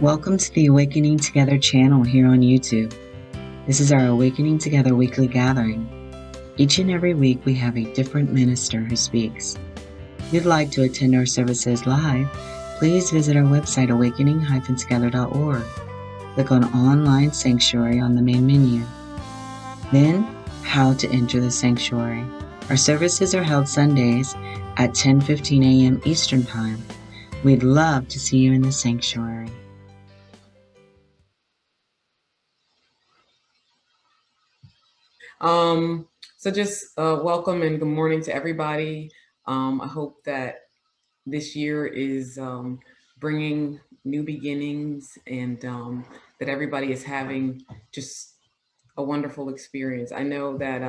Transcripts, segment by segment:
Welcome to the Awakening Together channel here on YouTube. This is our Awakening Together weekly gathering. Each and every week we have a different minister who speaks. If you'd like to attend our services live, please visit our website awakening-together.org. Click on Online Sanctuary on the main menu. Then, How to Enter the Sanctuary. Our services are held Sundays at 10:15 a.m. Eastern Time. We'd love to see you in the sanctuary. So just welcome and good morning to everybody. I hope that this year is bringing new beginnings and that everybody is having just a wonderful experience. I know that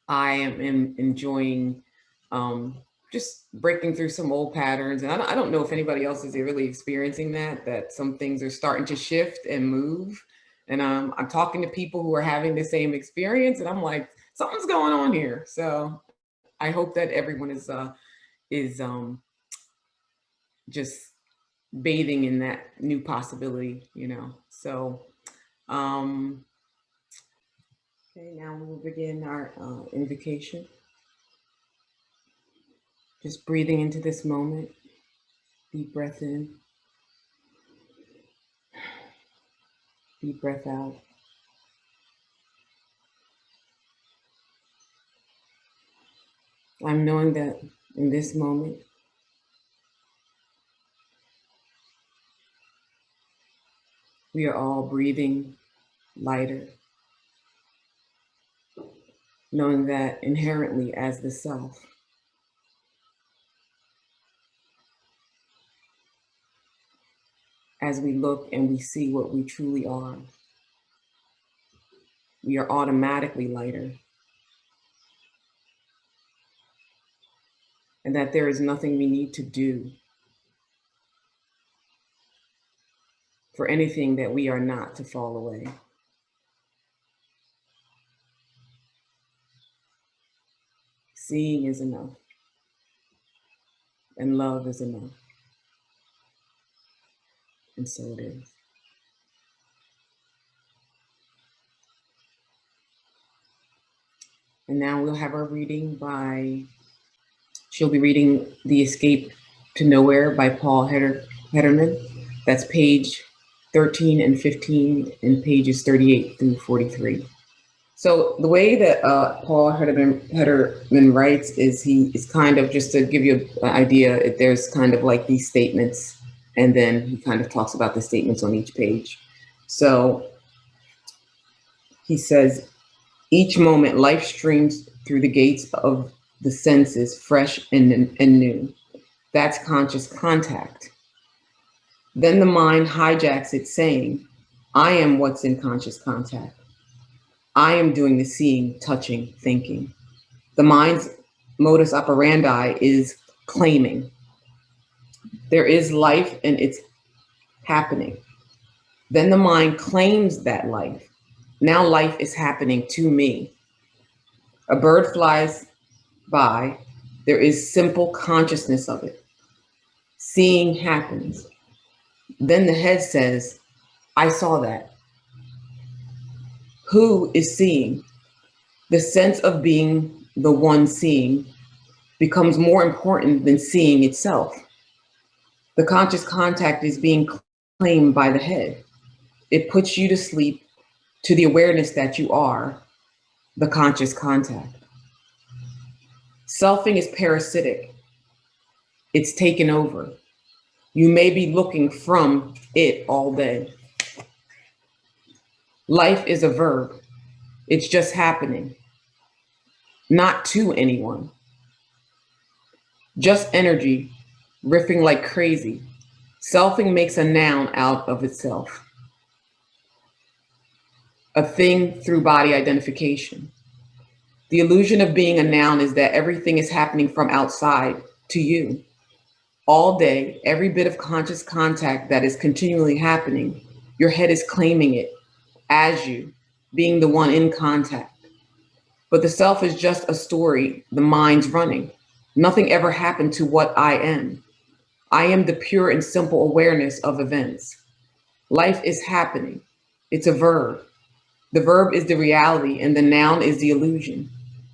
I am enjoying just breaking through some old patterns. And I don't know if anybody else is really experiencing that some things are starting to shift and move. And I'm talking to people who are having the same experience, and I'm like, something's going on here. So I hope that everyone is just bathing in that new possibility, So, okay, now we'll begin our invocation. Just breathing into this moment. Deep breath in. Deep breath out. I'm knowing that in this moment, we are all breathing lighter, knowing that inherently as the self, as we look and we see what we truly are, we are automatically lighter. And that there is nothing we need to do for anything that we are not to fall away. Seeing is enough, and love is enough. And so it is. And now we'll have our reading she'll be reading The Escape to Nowhere by Paul Hedderman. That's page 13 and 15 and pages 38 through 43. So the way that Paul Hedderman writes is he is kind of, just to give you an idea, there's kind of like these statements, and then he kind of talks about the statements on each page. So he says, each moment life streams through the gates of the senses, fresh and new. That's conscious contact. Then the mind hijacks it, saying, I am what's in conscious contact. I am doing the seeing, touching, thinking. The mind's modus operandi is claiming. There is life and it's happening. Then the mind claims that life. Now life is happening to me. A bird flies by. There is simple consciousness of it. Seeing happens. Then the head says, I saw that. Who is seeing? The sense of being the one seeing becomes more important than seeing itself. The conscious contact is being claimed by the head. It puts you to sleep to the awareness that you are the conscious contact. Selfing is parasitic. It's taken over. You may be looking from it all day. Life is a verb. It's just happening. Not to anyone. Just energy, riffing like crazy. Selfing makes a noun out of itself. A thing through body identification. The illusion of being a noun is that everything is happening from outside to you. All day, every bit of conscious contact that is continually happening, your head is claiming it as you, being the one in contact. But the self is just a story the mind's running. Nothing ever happened to what I am. I am the pure and simple awareness of events. Life is happening. It's a verb. The verb is the reality and the noun is the illusion.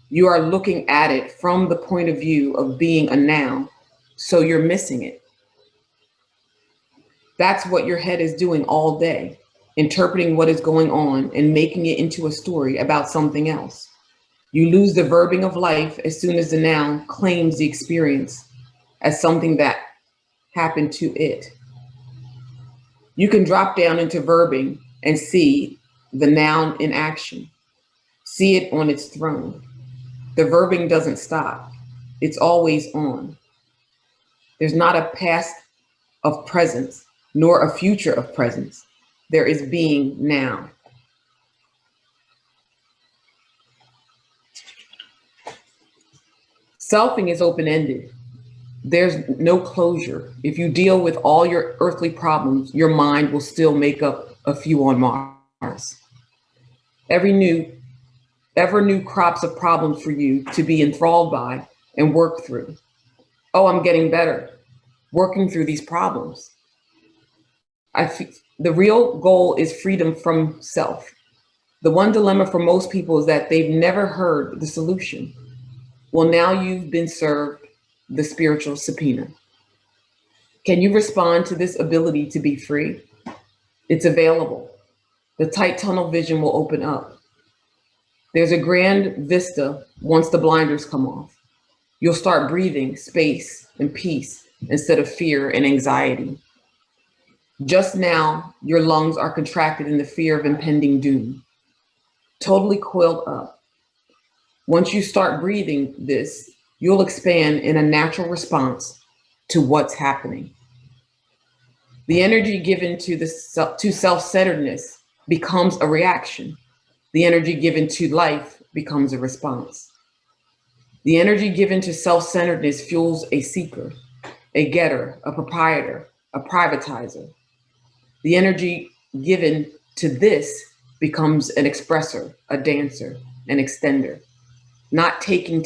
You are looking at it from the point of view of being a noun, so you're missing it. That's what your head is doing all day, interpreting what is going on and making it into a story about something else. You lose the verbing of life as soon as the noun claims the experience as something that happened to it. You can drop down into verbing and see the noun in action, see it on its throne. The verbing doesn't stop. It's always on. There's not a past of presence, nor a future of presence. There is being now. Selfing is open-ended. There's no closure. If you deal with all your earthly problems, your mind will still make up a few on Mars. Ever new crops of problems for you to be enthralled by and work through. Oh, I'm getting better, working through these problems. The real goal is freedom from self. The one dilemma for most people is that they've never heard the solution. Well, now you've been served the spiritual subpoena. Can you respond to this ability to be free? It's available. The tight tunnel vision will open up. There's a grand vista once the blinders come off. You'll start breathing space and peace instead of fear and anxiety. Just now, your lungs are contracted in the fear of impending doom, totally coiled up. Once you start breathing this, you'll expand in a natural response to what's happening. The energy given to self-centeredness becomes a reaction. The energy given to life becomes a response. The energy given to self-centeredness fuels a seeker, a getter, a proprietor, a privatizer. The energy given to this becomes an expressor, a dancer, an extender. Not taking.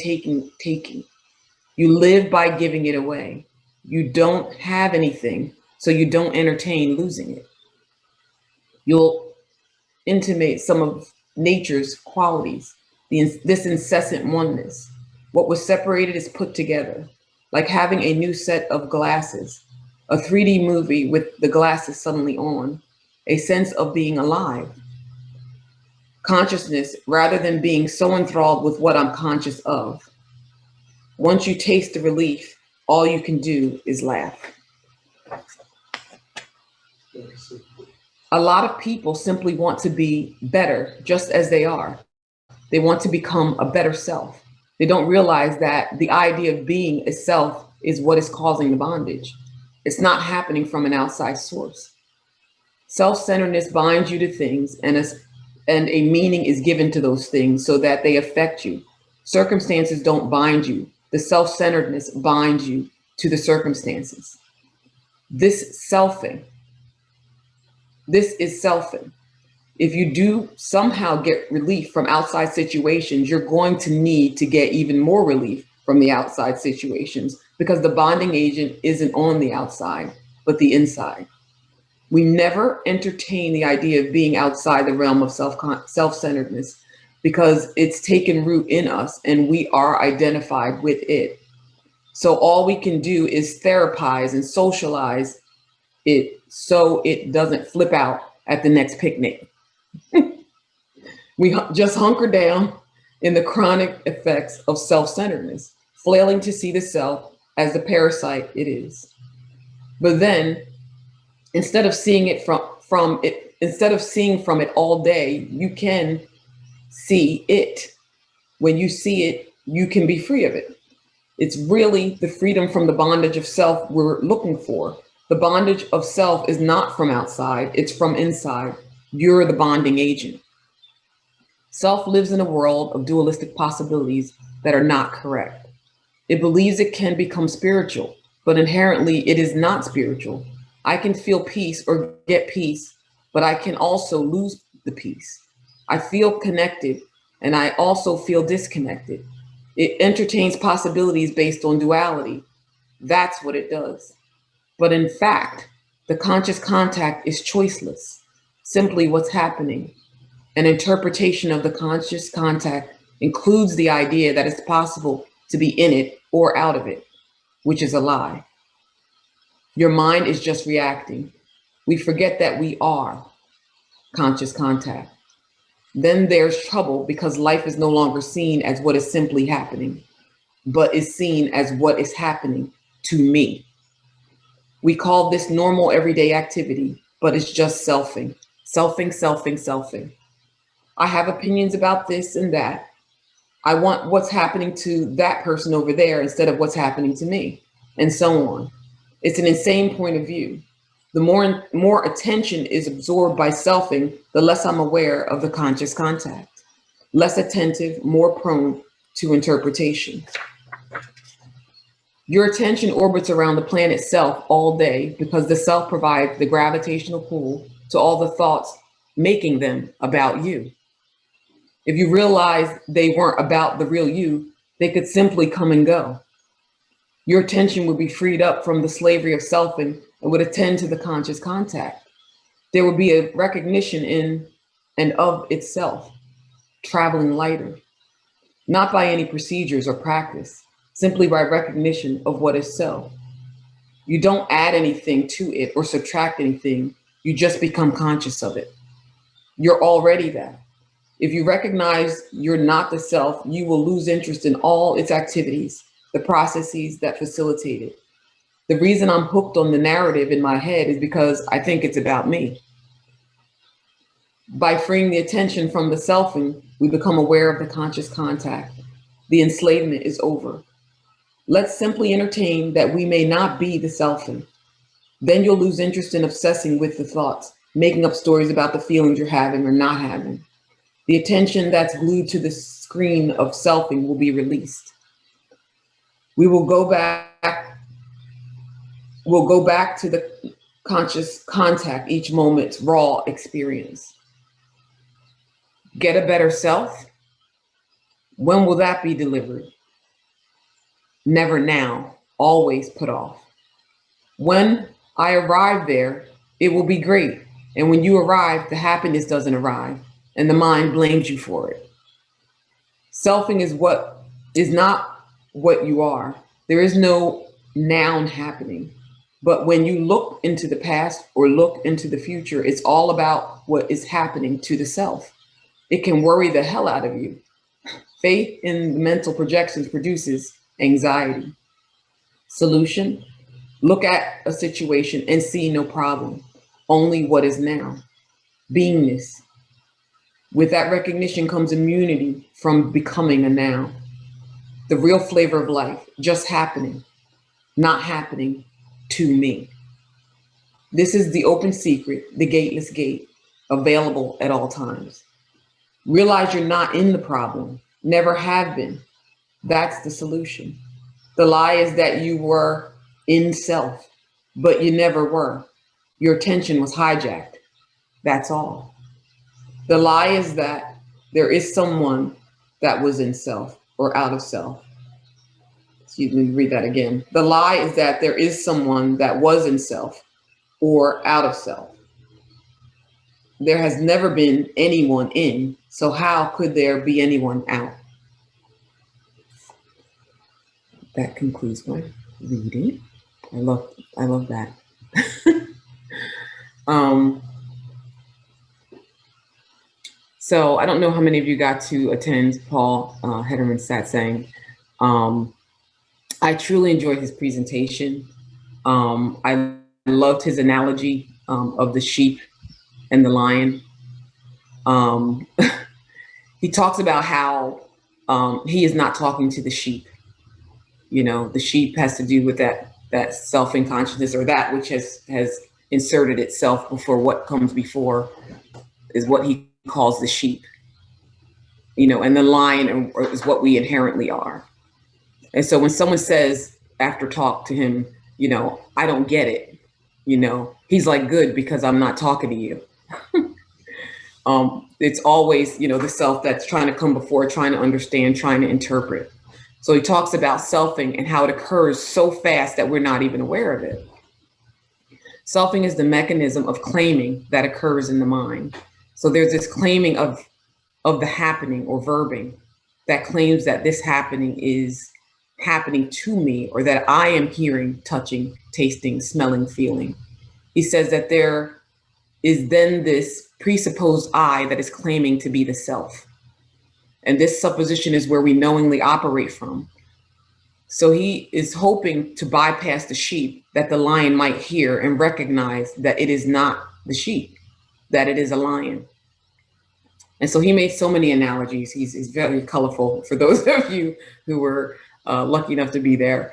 You live by giving it away. You don't have anything, so you don't entertain losing it. You'll intimate some of nature's qualities, this incessant oneness. What was separated is put together, like having a new set of glasses, a 3D movie with the glasses suddenly on, a sense of being alive. Consciousness, rather than being so enthralled with what I'm conscious of. Once you taste the relief, all you can do is laugh. A lot of people simply want to be better just as they are. They want to become a better self. They don't realize that the idea of being a self is what is causing the bondage. It's not happening from an outside source. Self-centeredness binds you to things and a meaning is given to those things so that they affect you. Circumstances don't bind you. The self-centeredness binds you to the circumstances. This is selfing. If you do somehow get relief from outside situations, you're going to need to get even more relief from the outside situations because the bonding agent isn't on the outside, but the inside. We never entertain the idea of being outside the realm of self-centeredness because it's taken root in us and we are identified with it. So all we can do is therapize and socialize it so it doesn't flip out at the next picnic. We just hunker down in the chronic effects of self-centeredness, flailing to see the self as the parasite it is. But then, instead of seeing from it all day, you can see it. When you see it, you can be free of it. It's really the freedom from the bondage of self we're looking for. The bondage of self is not from outside, it's from inside. You're the bonding agent. Self lives in a world of dualistic possibilities that are not correct. It believes it can become spiritual, but inherently it is not spiritual. I can feel peace or get peace, but I can also lose the peace. I feel connected and I also feel disconnected. It entertains possibilities based on duality. That's what it does. But in fact, the conscious contact is choiceless, simply what's happening. An interpretation of the conscious contact includes the idea that it's possible to be in it or out of it, which is a lie. Your mind is just reacting. We forget that we are conscious contact. Then there's trouble because life is no longer seen as what is simply happening, but is seen as what is happening to me. We call this normal everyday activity, but it's just selfing. Selfing. I have opinions about this and that. I want what's happening to that person over there instead of what's happening to me, and so on. It's an insane point of view. The more attention is absorbed by selfing, the less I'm aware of the conscious contact. Less attentive, more prone to interpretation. Your attention orbits around the planet self all day because the self provides the gravitational pull to all the thoughts, making them about you. If you realize they weren't about the real you, they could simply come and go. Your attention would be freed up from the slavery of selfing and would attend to the conscious contact. There would be a recognition in and of itself, traveling lighter, not by any procedures or practice, simply by recognition of what is so. You don't add anything to it or subtract anything, you just become conscious of it. You're already that. If you recognize you're not the self, you will lose interest in all its activities, the processes that facilitate it. The reason I'm hooked on the narrative in my head is because I think it's about me. By freeing the attention from the selfing, we become aware of the conscious contact. The enslavement is over. Let's simply entertain that we may not be the selfing. Then you'll lose interest in obsessing with the thoughts, making up stories about the feelings you're having or not having. The attention that's glued to the screen of selfing will be released. We'll go back to the conscious contact, each moment's raw experience. Get a better self? When will that be delivered? Never now, always put off. When I arrive there, it will be great. And when you arrive, the happiness doesn't arrive, and the mind blames you for it. Selfing is not what you are. There is no noun happening. But when you look into the past or look into the future, it's all about what is happening to the self. It can worry the hell out of you. Faith in the mental projections produces anxiety. Solution: look at a situation and see no problem, only what is now. Beingness. With that recognition comes immunity from becoming a now. The real flavor of life, just happening, not happening to me. This is the open secret, the gateless gate, available at all times. Realize you're not in the problem, never have been. That's the solution. The lie is that you were in self, but you never were. Your attention was hijacked. That's all. The lie is that there is someone that was in self or out of self. Excuse me, read that again. The lie is that there is someone that was in self or out of self. There has never been anyone in, so how could there be anyone out? That concludes my reading. I love that. So I don't know how many of you got to attend Paul Hedderman's satsang. I truly enjoyed his presentation. I loved his analogy of the sheep and the lion. He talks about how he is not talking to the sheep. You know, the sheep has to do with that self-in consciousness, or that which has inserted itself before what comes before is what he calls the sheep. You know, and the lion is what we inherently are. And so when someone says after talk to him, you know, I don't get it, you know, he's like, good, because I'm not talking to you. It's always, you know, the self that's trying to come before, trying to understand, trying to interpret. So he talks about selfing and how it occurs so fast that we're not even aware of it. Selfing is the mechanism of claiming that occurs in the mind. So there's this claiming of the happening or verbing that claims that this happening is happening to me, or that I am hearing, touching, tasting, smelling, feeling. He says that there is then this presupposed I that is claiming to be the self. And this supposition is where we knowingly operate from. So he is hoping to bypass the sheep that the lion might hear and recognize that it is not the sheep, that it is a lion. And so he made so many analogies. He's very colorful for those of you who were lucky enough to be there.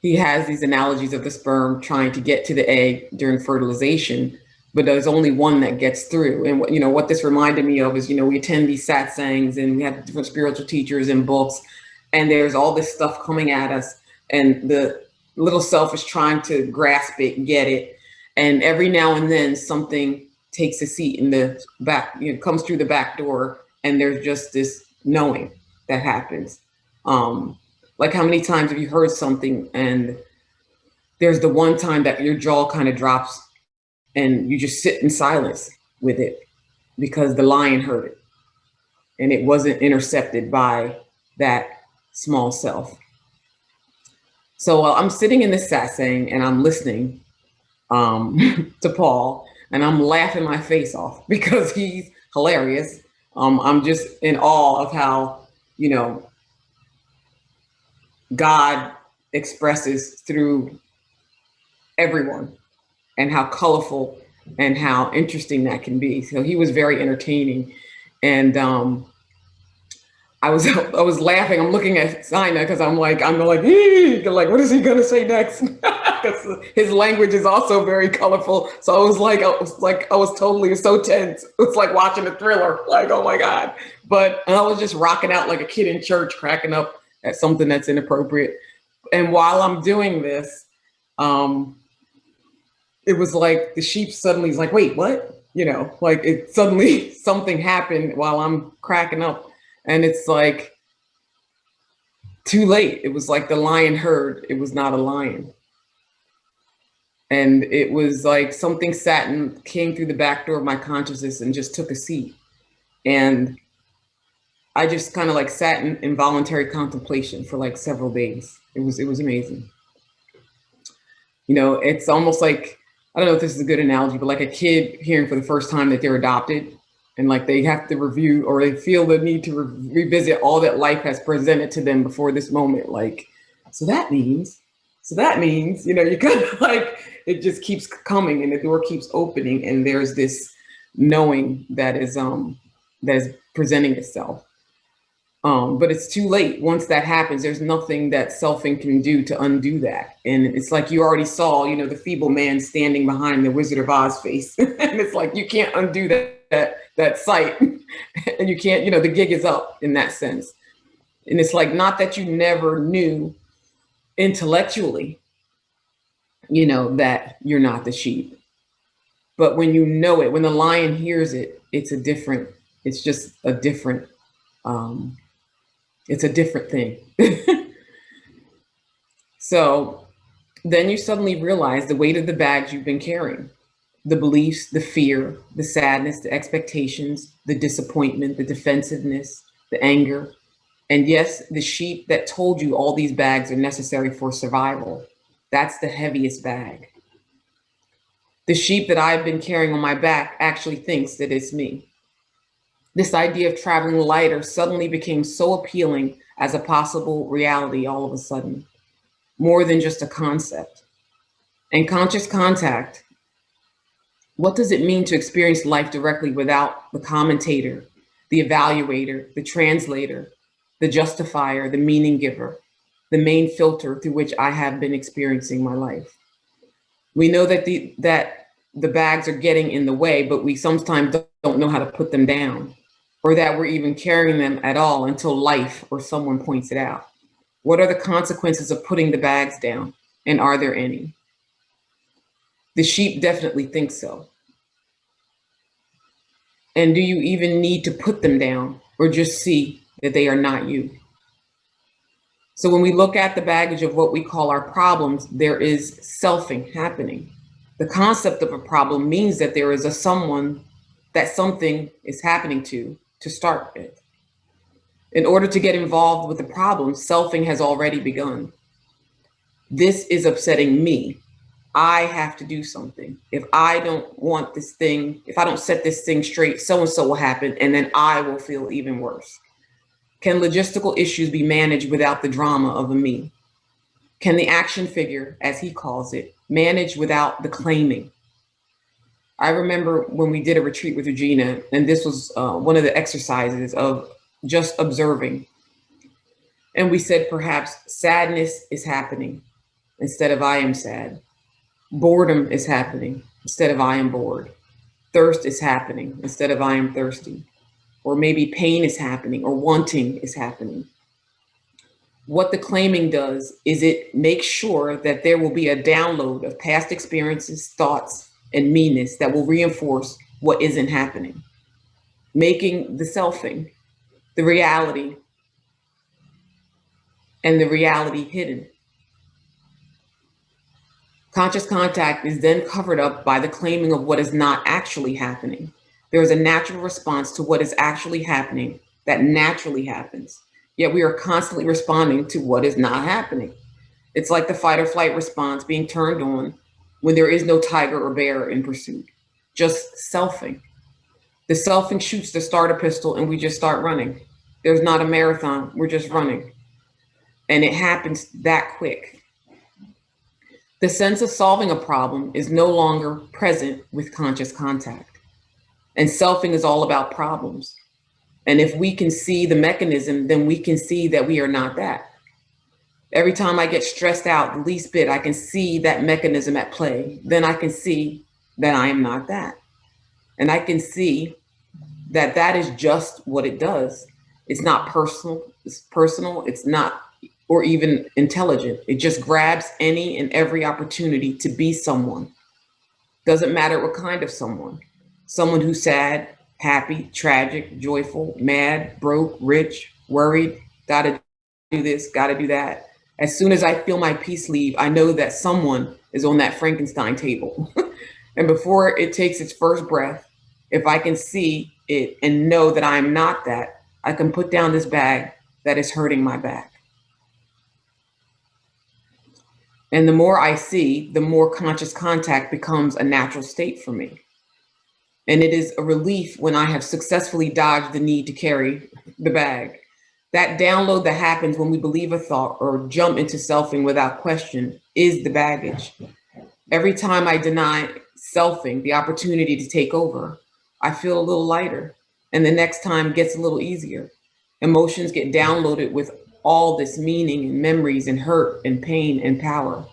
He has these analogies of the sperm trying to get to the egg during fertilization, but there's only one that gets through. And what this reminded me of is, we attend these satsangs and we have different spiritual teachers and books, and there's all this stuff coming at us, and the little self is trying to grasp it, get it. And every now and then something takes a seat in the back, comes through the back door, and there's just this knowing that happens. Like, how many times have you heard something and there's the one time that your jaw kind of drops and you just sit in silence with it because the lion heard it and it wasn't intercepted by that small self. So I'm sitting in this satsang and I'm listening to Paul, and I'm laughing my face off because he's hilarious. I'm just in awe of how, God expresses through everyone, and how colorful and how interesting that can be. So he was very entertaining. And I was laughing. I'm looking at Sina because I'm like, what is he gonna say next? Because his language is also very colorful. So I was totally so tense. It's like watching a thriller. Like, oh my God. But I was just rocking out like a kid in church, cracking up at something that's inappropriate. And while I'm doing this, it was like the sheep suddenly is like, wait, what? Like it suddenly something happened while I'm cracking up. And it's like too late. It was like the lion heard it was not a lion. And it was like something sat and came through the back door of my consciousness and just took a seat. And I just kind of like sat in involuntary contemplation for like several days. It was amazing. It's almost like, I don't know if this is a good analogy, but like a kid hearing for the first time that they're adopted, and like they have to review, or they feel the need to revisit all that life has presented to them before this moment. Like, so that means, you kind of like, it just keeps coming and the door keeps opening, and there's this knowing that is presenting itself. But it's too late. Once that happens, there's nothing that selfing can do to undo that. And it's like you already saw, the feeble man standing behind the Wizard of Oz face. And it's like, you can't undo that sight. And you can't, the gig is up in that sense. And it's like, not that you never knew intellectually, that you're not the sheep. But when you know it, when the lion hears it, it's just a different, it's a different thing. So then you suddenly realize the weight of the bags you've been carrying, the beliefs, the fear, the sadness, the expectations, the disappointment, the defensiveness, the anger, and yes, the sheep that told you all these bags are necessary for survival. That's the heaviest bag. The sheep that I've been carrying on my back actually thinks that it's me. This idea of traveling lighter suddenly became so appealing as a possible reality all of a sudden, more than just a concept. And conscious contact, what does it mean to experience life directly without the commentator, the evaluator, the translator, the justifier, the meaning giver, the main filter through which I have been experiencing my life? We know that the bags are getting in the way, but we sometimes don't know how to put them down, or that we're even carrying them at all until life or someone points it out. What are the consequences of putting the bags down? And are there any? The sheep definitely think so. And do you even need to put them down, or just see that they are not you? So when we look at the baggage of what we call our problems, there is selfing happening. The concept of a problem means that there is a someone that something is happening to start with. In order to get involved with the problem, selfing has already begun. This is upsetting me. I have to do something. If I don't want this thing, if I don't set this thing straight, so-and-so will happen, and then I will feel even worse. Can logistical issues be managed without the drama of a me? Can the action figure, as he calls it, manage without the claiming? I remember when we did a retreat with Regina, and this was one of the exercises of just observing. And we said perhaps sadness is happening instead of I am sad. Boredom is happening instead of I am bored. Thirst is happening instead of I am thirsty. Or maybe pain is happening or wanting is happening. What the claiming does is it makes sure that there will be a download of past experiences, thoughts, and meanness that will reinforce what isn't happening, making the selfing the reality and the reality hidden. Conscious contact is then covered up by the claiming of what is not actually happening. There is a natural response to what is actually happening that naturally happens, yet we are constantly responding to what is not happening. It's like the fight or flight response being turned on when there is no tiger or bear in pursuit, just selfing. The selfing shoots the starter pistol and we just start running. There's not a marathon, we're just running. And it happens that quick. The sense of solving a problem is no longer present with conscious contact. And selfing is all about problems. And if we can see the mechanism, then we can see that we are not that. Every time I get stressed out the least bit, I can see that mechanism at play. Then I can see that I am not that. And I can see that that is just what it does. It's not personal, it's not or even intelligent. It just grabs any and every opportunity to be someone. Doesn't matter what kind of someone. Someone who's sad, happy, tragic, joyful, mad, broke, rich, worried, gotta do this, gotta do that. As soon as I feel my peace leave, I know that someone is on that Frankenstein table. And before it takes its first breath, if I can see it and know that I'm not that, I can put down this bag that is hurting my back. And the more I see, the more conscious contact becomes a natural state for me. And it is a relief when I have successfully dodged the need to carry the bag. That download that happens when we believe a thought or jump into selfing without question is the baggage. Every time I deny selfing the opportunity to take over, I feel a little lighter. And the next time gets a little easier. Emotions get downloaded with all this meaning and memories and hurt and pain and power.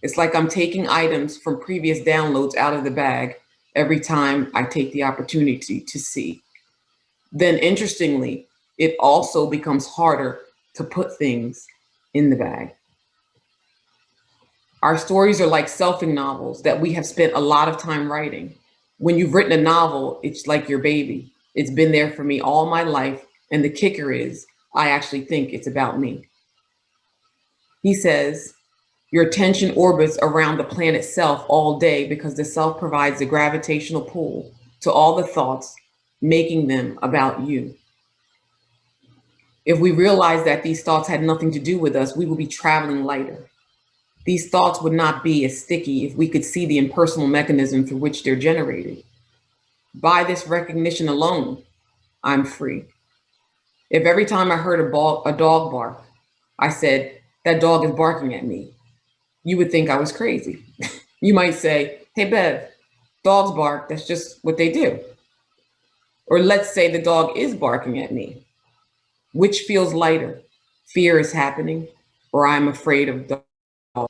It's like I'm taking items from previous downloads out of the bag every time I take the opportunity to see. Then interestingly, it also becomes harder to put things in the bag. Our stories are like selfing novels that we have spent a lot of time writing. When you've written a novel, it's like your baby. It's been there for me all my life. And the kicker is, I actually think it's about me. He says, your attention orbits around the planet self all day because the self provides the gravitational pull to all the thoughts, making them about you. If we realize that these thoughts had nothing to do with us, we will be traveling lighter. These thoughts would not be as sticky if we could see the impersonal mechanism through which they're generated. By this recognition alone, I'm free. If every time I heard a dog bark, I said, that dog is barking at me, you would think I was crazy. You might say, hey, Bev, dogs bark, that's just what they do. Or let's say the dog is barking at me. Which feels lighter? Fear is happening, or I'm afraid of dog.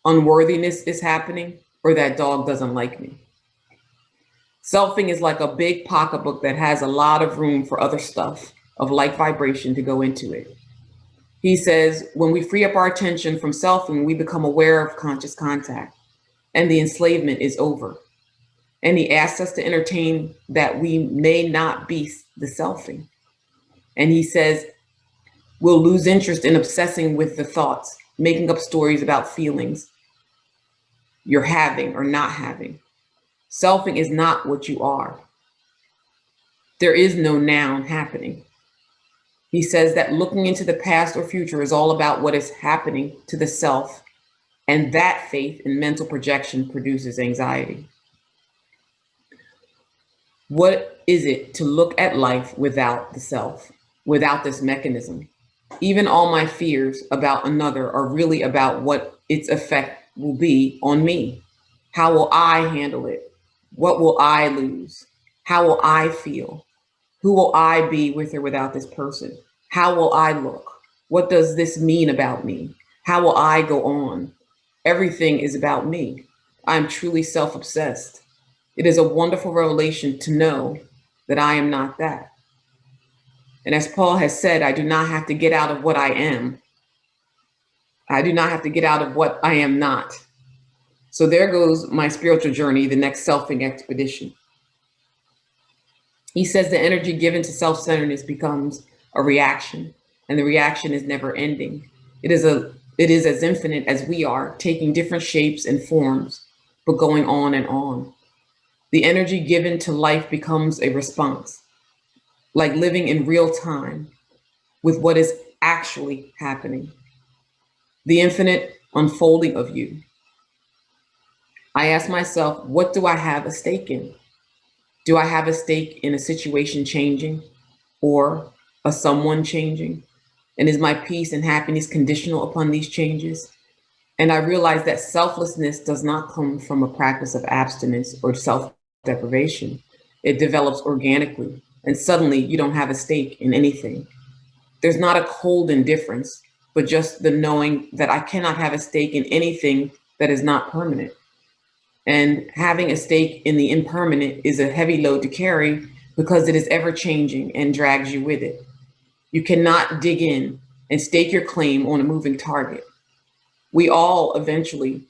Unworthiness is happening, or that dog doesn't like me. Selfing is like a big pocketbook that has a lot of room for other stuff of like vibration to go into it. He says, when we free up our attention from selfing, we become aware of conscious contact and the enslavement is over. And he asks us to entertain that we may not be the selfing. And he says, We'll lose interest in obsessing with the thoughts, making up stories about feelings you're having or not having. Selfing is not what you are. There is no noun happening. He says that looking into the past or future is all about what is happening to the self, and that faith in mental projection produces anxiety. What is it to look at life without the self, without this mechanism? Even all my fears about another are really about what its effect will be on me. How will I handle it? What will I lose? How will I feel? Who will I be with or without this person? How will I look? What does this mean about me? How will I go on? Everything is about me. I'm truly self-obsessed. It is a wonderful revelation to know that I am not that. And as Paul has said, I do not have to get out of what I am. I do not have to get out of what I am not. So there goes my spiritual journey, the next selfing expedition. He says the energy given to self-centeredness becomes a reaction, and the reaction is never ending. It is as infinite as we are, taking different shapes and forms, but going on and on. The energy given to life becomes a response, like living in real time with what is actually happening. The infinite unfolding of you. I ask myself, what do I have a stake in? Do I have a stake in a situation changing or a someone changing? And is my peace and happiness conditional upon these changes? And I realize that selflessness does not come from a practice of abstinence or self-deprivation. It develops organically, and suddenly you don't have a stake in anything. There's not a cold indifference, but just the knowing that I cannot have a stake in anything that is not permanent. And having a stake in the impermanent is a heavy load to carry because it is ever changing and drags you with it. You cannot dig in and stake your claim on a moving target. We all eventually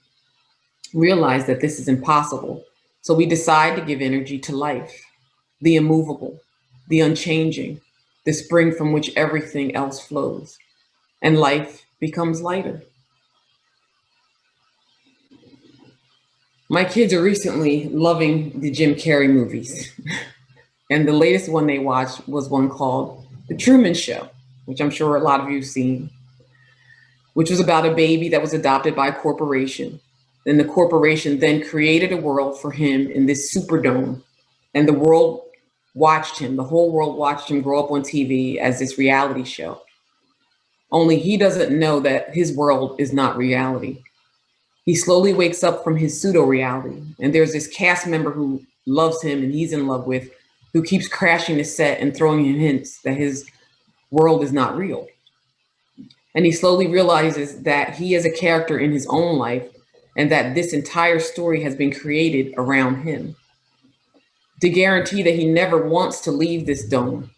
realize that this is impossible. So we decide to give energy to life, the immovable, the unchanging, the spring from which everything else flows, and life becomes lighter. My kids are recently loving the Jim Carrey movies. And the latest one they watched was one called The Truman Show, which I'm sure a lot of you have seen, which was about a baby that was adopted by a corporation. And the corporation then created a world for him in this Superdome. And the world watched him, the whole world watched him grow up on TV as this reality show. Only he doesn't know that his world is not reality. He slowly wakes up from his pseudo-reality, and there's this cast member who loves him and he's in love with, who keeps crashing the set and throwing him hints that his world is not real. And he slowly realizes that he is a character in his own life and that this entire story has been created around him. To guarantee that he never wants to leave this dome,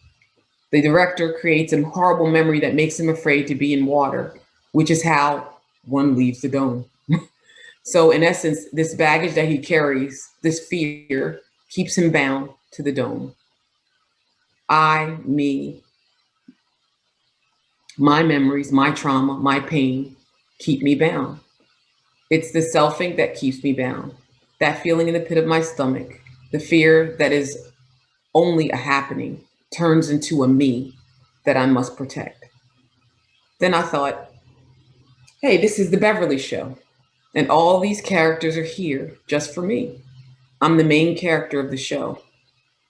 the director creates a horrible memory that makes him afraid to be in water, which is how one leaves the dome. So in essence, this baggage that he carries, this fear, keeps him bound to the dome. I, me, my memories, my trauma, my pain keep me bound. It's the selfing that keeps me bound. That feeling in the pit of my stomach, the fear that is only a happening turns into a me that I must protect. Then I thought, hey, this is the Beverly show. And all these characters are here just for me. I'm the main character of the show.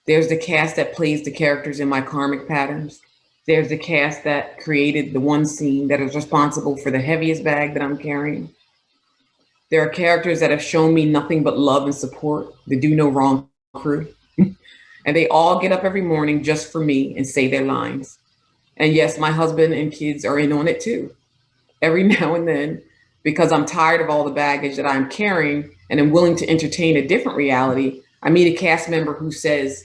There's the cast that plays the characters in my karmic patterns. There's the cast that created the one scene that is responsible for the heaviest bag that I'm carrying. There are characters that have shown me nothing but love and support, the do no wrong crew. And they all get up every morning just for me and say their lines. And yes, my husband and kids are in on it too. Every now and then, because I'm tired of all the baggage that I'm carrying and am willing to entertain a different reality, I meet a cast member who says,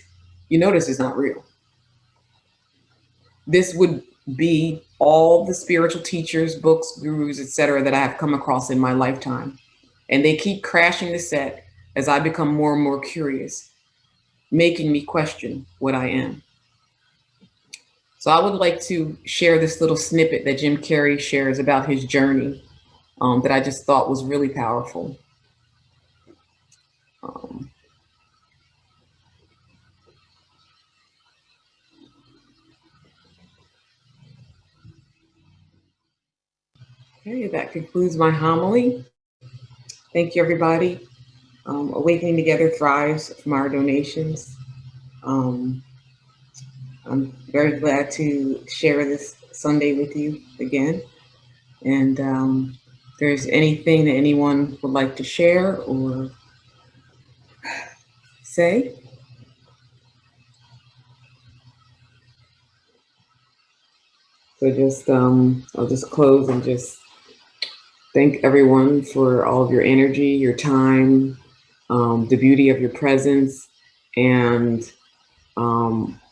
you know, this is not real. This would be all the spiritual teachers, books, gurus, etc., that I have come across in my lifetime. And they keep crashing the set as I become more and more curious, making me question what I am. So I would like to share this little snippet that Jim Carrey shares about his journey that I just thought was really powerful. Okay, that concludes my homily. Thank you, everybody. Awakening Together thrives from our donations. I'm very glad to share this Sunday with you again. And if there's anything that anyone would like to share or say. So just, I'll just close and just thank everyone for all of your energy, your time, the beauty of your presence, and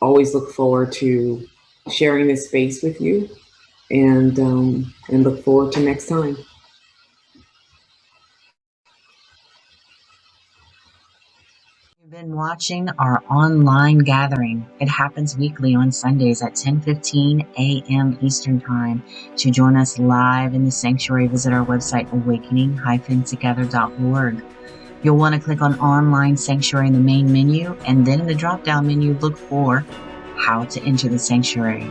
always look forward to sharing this space with you, and look forward to next time. You've been watching our online gathering. It happens weekly on Sundays at 10:15 a.m. Eastern Time. To join us live in the sanctuary, visit our website, awakening-together.org. You'll want to click on Online Sanctuary in the main menu, and then in the drop-down menu, look for How to Enter the Sanctuary.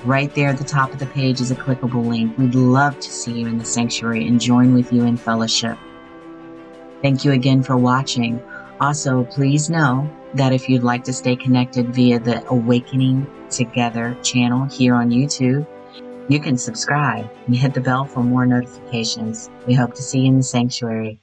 Right there at the top of the page is a clickable link. We'd love to see you in the sanctuary and join with you in fellowship. Thank you again for watching. Also, please know that if you'd like to stay connected via the Awakening Together channel here on YouTube, you can subscribe and hit the bell for more notifications. We hope to see you in the sanctuary.